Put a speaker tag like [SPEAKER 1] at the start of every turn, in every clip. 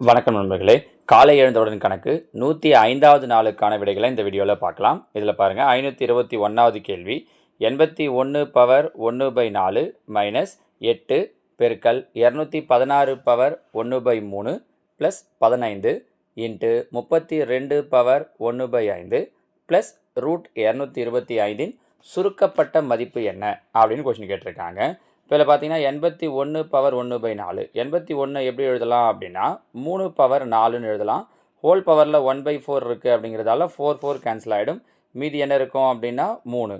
[SPEAKER 1] வணக்கம் நண்பர்களே. காலை எழுந்தவுடன் கணக்கு 105வது நாளுக்கான விடைகளை இந்த வீடியோவில் பார்க்கலாம். இதில் பாருங்கள், 521வது கேள்வி. 81 பவர் 1/4 மைனஸ் 8 பெருக்கல் 216 power 1/3 plus 15 into 32 power 1/5 plus root 225 சுருக்கப்பட்ட மதிப்பு என்ன அப்படின்னு கொஸ்டின் கேட்டிருக்காங்க. இப்போ இதில் பார்த்தீங்கன்னா 81 பவர் 1/4. 81 எப்படி எழுதலாம் அப்படின்னா 3 பவர் 4ன்னு எழுதலாம். ஹோல் பவரில் 1/4 இருக்குது அப்படிங்கிறதால 4 கேன்சல் ஆகிடும். மீதி என்ன இருக்கும் அப்படின்னா 3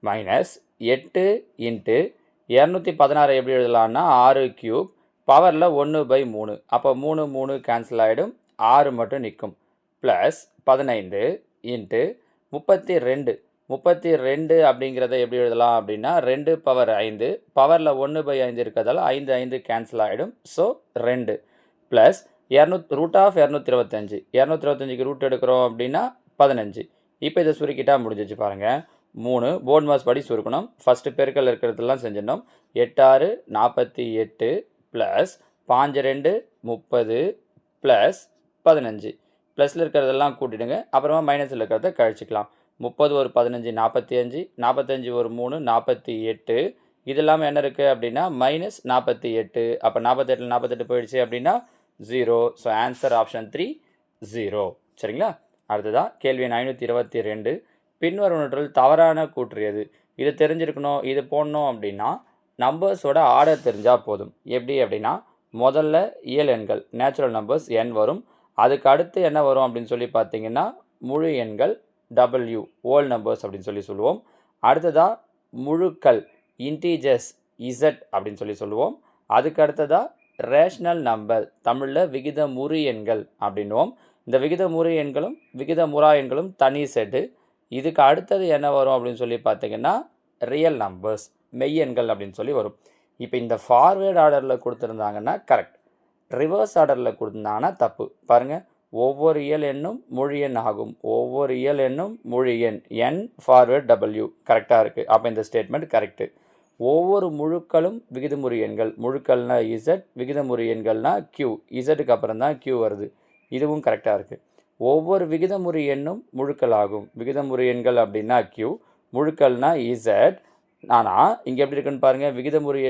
[SPEAKER 1] மைனஸ் 8 இன்ட்டு 216 எப்படி எழுதலாம்னா 6 கியூப் பவரில் 1/3. அப்போ 3 கேன்சல் ஆகிடும், 6 மட்டும் நிற்கும். ப்ளஸ் 15 இன்ட்டு 32 அப்படிங்கிறத எப்படி எழுதலாம் அப்படின்னா 2 பவர் 5 பவரில் 1/5 இருக்கிறதால 5 கேன்சல் ஆகிடும். So 2 plus root of 225. 225க்கு ரூட் எடுக்கிறோம் அப்படின்னா 15. இப்போ இதை சுருக்கிட்டால் முடிஞ்சிச்சு பாருங்கள். 3 போர்ட் மாஸ் படி சுருக்கணும். ஃபஸ்ட்டு பெருக்கல் இருக்கிறதெல்லாம் செஞ்சிடணும். 8 48 ப்ளஸ் 5 30 ப்ளஸ் 15. ப்ளஸில் இருக்கிறதெல்லாம் கூட்டிடுங்க, அப்புறமா மைனஸில் இருக்கிறத கழிச்சிக்கலாம். 30 ஒரு 15 45, 45 ஒரு 3 48. இது இல்லாமல் என்ன இருக்குது அப்படின்னா மைனஸ் 48. அப்போ 48 48 போயிடுச்சு அப்படின்னா 0. So answer option 3 0. சரிங்களா? அடுத்ததான் கேள்வி எண் 522. பின்வருவனவற்றில் தவறான கூற்று எது? இது தெரிஞ்சிருக்கணும். இது போடணும் அப்படின்னா நம்பர்ஸோட ஆர்டர் தெரிஞ்சால் போதும். எப்படி அப்படின்னா முதல்ல இயல் எண்கள் நேச்சுரல் நம்பர்ஸ் n வரும். அதுக்கு அடுத்து என்ன வரும் அப்படின்னு சொல்லி பார்த்தீங்கன்னா முழு எண்கள் W ஹோல் நம்பர்ஸ் அப்படின்னு சொல்லுவோம். அடுத்ததாக முழுக்கள் இன்டீஜர்ஸ் Z அப்படின்னு சொல்லுவோம். அதுக்கு அடுத்ததாக ரேஷ்னல் நம்பர் தமிழில் விகிதமுறு எண்கள் அப்படின்வோம். இந்த விகிதமுறு எண்களும் விகிதமுறா எண்களும் தனி செட்டு. இதுக்கு அடுத்தது என்ன வரும் அப்படின்னு சொல்லி பார்த்தீங்கன்னா ரியல் நம்பர்ஸ் மெய்யெண்கள் அப்படின்னு வரும். இப்போ இந்த ஃபார்வேர்டு ஆர்டரில் கொடுத்துருந்தாங்கன்னா கரெக்ட், ரிவர்ஸ் ஆர்டரில் கொடுத்துருந்தாங்கன்னா தப்பு. பாருங்கள், ஒவ்வொரு இயல் எண்ணும் மொழி எண் ஆகும். ஒவ்வொரு இயல் எண்ணும் மொழி எண் n ஃபார்வேர்ட் W கரெக்டாக இருக்குது. அப்போ இந்த ஸ்டேட்மெண்ட் கரெக்டு. ஒவ்வொரு முழுக்களும் விகிதமுறு எண்கள். முழுக்கள்னா Z, விகிதமுறு எண்கள்னா Q. Zக்கு அப்புறம் தான் Q வருது. இதுவும் கரெக்டாக இருக்குது. ஒவ்வொரு விகிதமுறு எண்ணும் முழுக்கள் ஆகும். விகிதமுறு எண்கள் அப்படின்னா Q, முழுக்கள்னா Z. ஆனால் இங்கே எப்படி இருக்குன்னு பாருங்கள், விகிதமுறு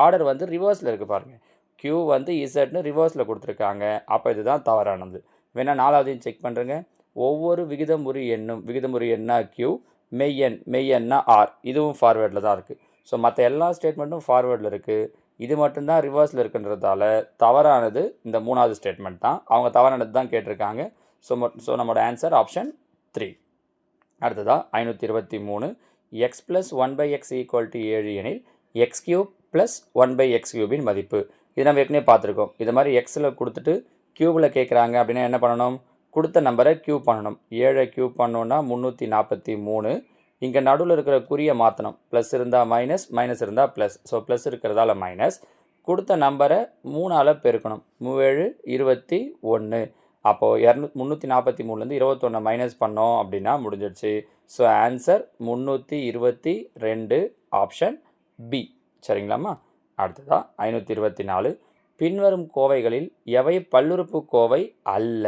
[SPEAKER 1] ஆர்டர் வந்து ரிவர்ஸில் இருக்குது பாருங்கள். Q வந்து Zன்னு ரிவர்ஸில் கொடுத்துருக்காங்க. அப்போ இதுதான் தவறானது. வேணால் நாலாவதையும் செக் பண்ணுறேங்க. ஒவ்வொரு விகிதமுறு எண்ணா Q, மெய்யெண்ணா R. இதுவும் ஃபார்வேர்டில் தான் இருக்குது. ஸோ மற்ற எல்லா ஸ்டேட்மெண்ட்டும் ஃபார்வேர்டில் இருக்குது. இது மட்டும்தான் ரிவர்ஸில் இருக்குன்றதால தவறானது இந்த மூணாவது ஸ்டேட்மெண்ட் தான். அவங்க தவறானது தான் கேட்டிருக்காங்க. ஸோ நம்மளோட ஆன்சர் ஆப்ஷன் 3. அடுத்ததாக 523. x + 1/x = 7 எனில் x³ + 1/x³ மதிப்பு. இது நம்ம ஏற்கனவே பார்த்துருக்கோம். இது மாதிரி எக்ஸில் கொடுத்துட்டு க்யூபில் கேட்குறாங்க அப்படின்னா என்ன பண்ணணும்? கொடுத்த நம்பரை க்யூப் பண்ணணும். 7 க்யூப் பண்ணோன்னா 343. இங்கே நடுவில் இருக்கிற குறியை மாற்றணும். ப்ளஸ் இருந்தால் மைனஸ், மைனஸ் இருந்தால் ப்ளஸ். ஸோ ப்ளஸ் இருக்கிறதால மைனஸ். கொடுத்த நம்பரை 3ஆல் பெருக்கணும். 3 7 21. அப்போது 343லேருந்து 21 மைனஸ் பண்ணோம் அப்படின்னா முடிஞ்சிடுச்சு. So answer 322 option B. சரிங்களாம்மா? அடுத்ததாக 524. பின்வரும் கோவைகளில் எவை பல்லுறுப்பு கோவை அல்ல?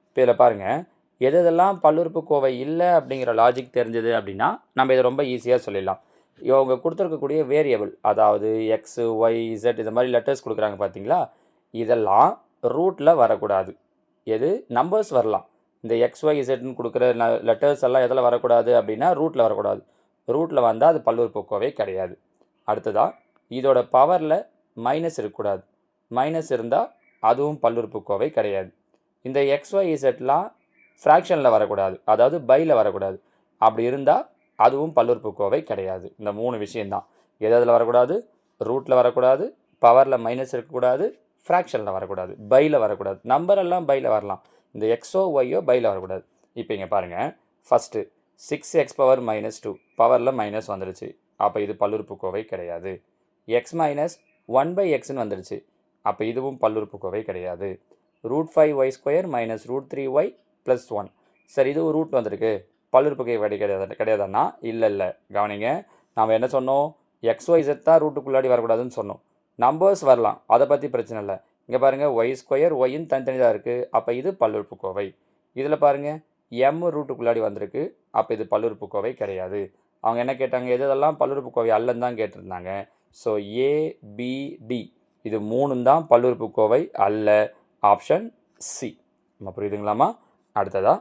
[SPEAKER 1] இப்போ இதில் பாருங்கள், எதெல்லாம் பல்லுறுப்பு கோவை இல்லை அப்படிங்கிற லாஜிக் தெரிஞ்சது அப்படின்னா நம்ம இதை ரொம்ப ஈஸியாக சொல்லிடலாம். இவங்க கொடுத்துருக்கக்கூடிய வேரியபிள், அதாவது எக்ஸு ஒய் இசட் இது மாதிரி லெட்டர்ஸ் கொடுக்குறாங்க பார்த்தீங்களா, இதெல்லாம் ரூட்டில் வரக்கூடாது. எது நம்பர்ஸ் வரலாம். இந்த எக்ஸ் ஒய் இசட்னு கொடுக்குற லெட்டர்ஸ் எல்லாம் எதில் வரக்கூடாது அப்படின்னா ரூட்டில் வரக்கூடாது. ரூட்டில் வந்தால் அது பல்லுறுப்பு கோவை கிடையாது. அடுத்ததாக இதோட பவரில் மைனஸ் இருக்கக்கூடாது. மைனஸ் இருந்தால் அதுவும் பல்லுறுப்பு கோவை கிடையாது. இந்த XY Z ஃப்ராக்ஷனில் வரக்கூடாது, அதாவது பையில் வரக்கூடாது. அப்படி இருந்தால் அதுவும் பல்லுறுப்பு கோவை கிடையாது. இந்த 3 விஷயந்தான். எதில் வரக்கூடாது? ரூட்டில் வரக்கூடாது, பவரில் மைனஸ் இருக்கக்கூடாது, ஃப்ராக்ஷனில் வரக்கூடாது, பையில் வரக்கூடாது. நம்பரெல்லாம் பையில் வரலாம், இந்த எக்ஸோ ஒய்யோ பையில் வரக்கூடாது. இப்போ இங்கே பாருங்கள், ஃபஸ்ட்டு 6x⁻2 பவரில் மைனஸ் வந்துடுச்சு. அப்போ இது பல்லுறுப்பு கோவை கிடையாது. x - 1/xன்னு வந்துடுச்சு. அப்போ இதுவும் பல்லுறுப்புக்கோவை கிடையாது. √5y² - √3y + 1. சரி, இது ஒரு ரூட் வந்திருக்கு, பல்லுறுப்புக்கோவை கிடையாதுன்னா இல்லை. கவனிங்க, நாம் என்ன சொன்னோம்? XYZ தான் ரூட்டுக்குள்ளாடி வரக்கூடாதுன்னு சொன்னோம். நம்பர்ஸ் வரலாம், அதை பற்றி பிரச்சனை இல்லை. இங்கே பாருங்கள் ஒய் ஸ்கொயர் ஒய்ன்னு தனித்தனி தான் இருக்குது, அப்போ இது பல்லுறுப்புக்கோவை. இதில் பாருங்கள் எம் ரூட்டுக்குள்ளாடி வந்திருக்கு, அப்போ இது பல்லுறுப்புக்கோவை கிடையாது. அவங்க என்ன கேட்டாங்க, எதெல்லாம் பல்லுறுப்புக்கோவை அல்லன்னு தான் கேட்டிருந்தாங்க. ஸோ ஏபிடி இது 3 தான் பல்லுறுப்புக்கோவை அல்ல, ஆப்ஷன் சி. நம்ம புரியுதுங்களாமா? அடுத்ததா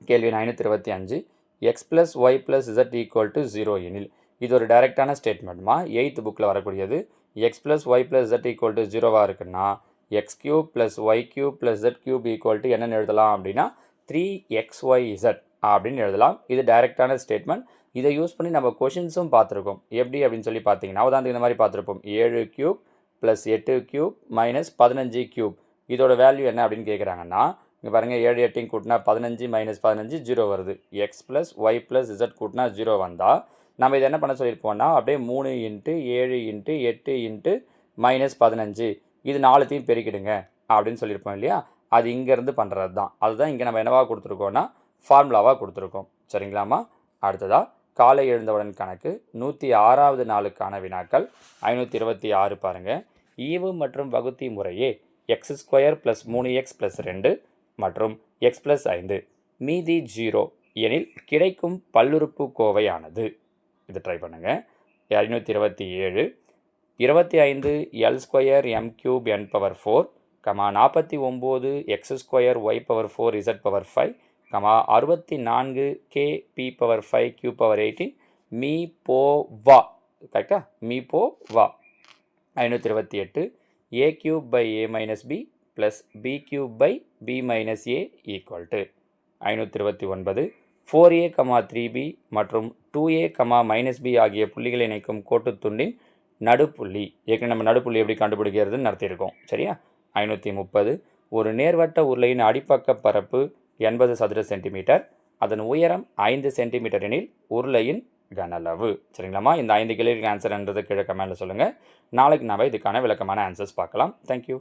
[SPEAKER 1] கேள்வி 525, X plus Y plus Z equal to 0 எனில், இது ஒரு டைரெக்டான ஸ்டேட்மெண்ட்மா, 8th புக்கில் வரக்கூடியது. X plus Y plus Z equal to 0வாக இருக்குன்னா X cube plus Y cube plus Z cube equal to என்னென்னு எழுதலாம் அப்படின்னா 3xyz அப்படின்னு எழுதலாம். இது டைரெக்டான ஸ்டேட்மெண்ட். இதை யூஸ் பண்ணி நம்ம கொஷின்ஸும் பார்த்துருக்கோம். எப்படி அப்படின்னு சொல்லி பார்த்தீங்கன்னா, உதாரணத்துக்கு இந்த மாதிரி பார்த்துருப்போம். 7 cube plus 8 cube minus 15 cube, இதோட வேல்யூ என்ன அப்படின்னு கேட்குறாங்கன்னா, இங்கே பாருங்கள் 7 8 கூட்டினா 15 மைனஸ் 15 0 வருது. X plus Y plus Z கூட்டினா 0 வந்தால் நம்ம இதை என்ன பண்ண சொல்லியிருப்போம்னா, அப்படியே 3 இன்ட்டு 7 இன்ட்டு 8 இன்ட்டு மைனஸ் 15 இது 4த்தையும் பெருக்கிடுங்க அப்படின்னு சொல்லியிருப்போம் இல்லையா? அது இங்கேருந்து பண்ணுறது தான். அதுதான் இங்கே நம்ம என்னவாக கொடுத்துருக்கோன்னா ஃபார்முலாவாக கொடுத்துருக்கோம். சரிங்களாம்மா? அடுத்ததாக காலை எழுந்தவுடன் கணக்கு 106வது நாளுக்கான வினாக்கள் 526 பாருங்கள். ஈவு மற்றும் வகுத்தி முறையே x² + 3x + 2 மற்றும் x + 5 மீதி 0 எனில் கிடைக்கும் பல்லுறுப்புக்கோவையானது. இது ட்ரை பண்ணுங்கள். 527 25 L² m³ n⁴ 49 x² y⁴ z⁴ 5 64 k⁵ q⁴18 me போ வா. கரெக்டா? மீ போ வா. 528 a³ - b plus b³ b - a equal to 529 4a, 3b மற்றும் 2a, -b ஆகிய புள்ளிகளை இணைக்கும் கோட்டுத்துண்டின் நடுப்புள்ளி. ஏற்கனவே நம்ம நடுப்புள்ளி எப்படி கண்டுபிடிக்கிறதுன்னு நடத்தியிருக்கோம். சரியா? 530 ஒரு நேர்வட்ட உருளையின் அடிப்பக்க பரப்பு 80 சதுர சென்டிமீட்டர், அதன் உயரம் 5 சென்டிமீட்டர் எனில் உருளையின் கனளவு. சரிங்களாம்மா? இந்த 5 கேள்விக்கு ஆன்சர்ன்றது கீழே கமெண்ட்டில் சொல்லுங்கள். நாளைக்கு நாம் இதுக்கான விளக்கமான ஆன்சர்ஸ் பார்க்கலாம். தேங்க்யூ.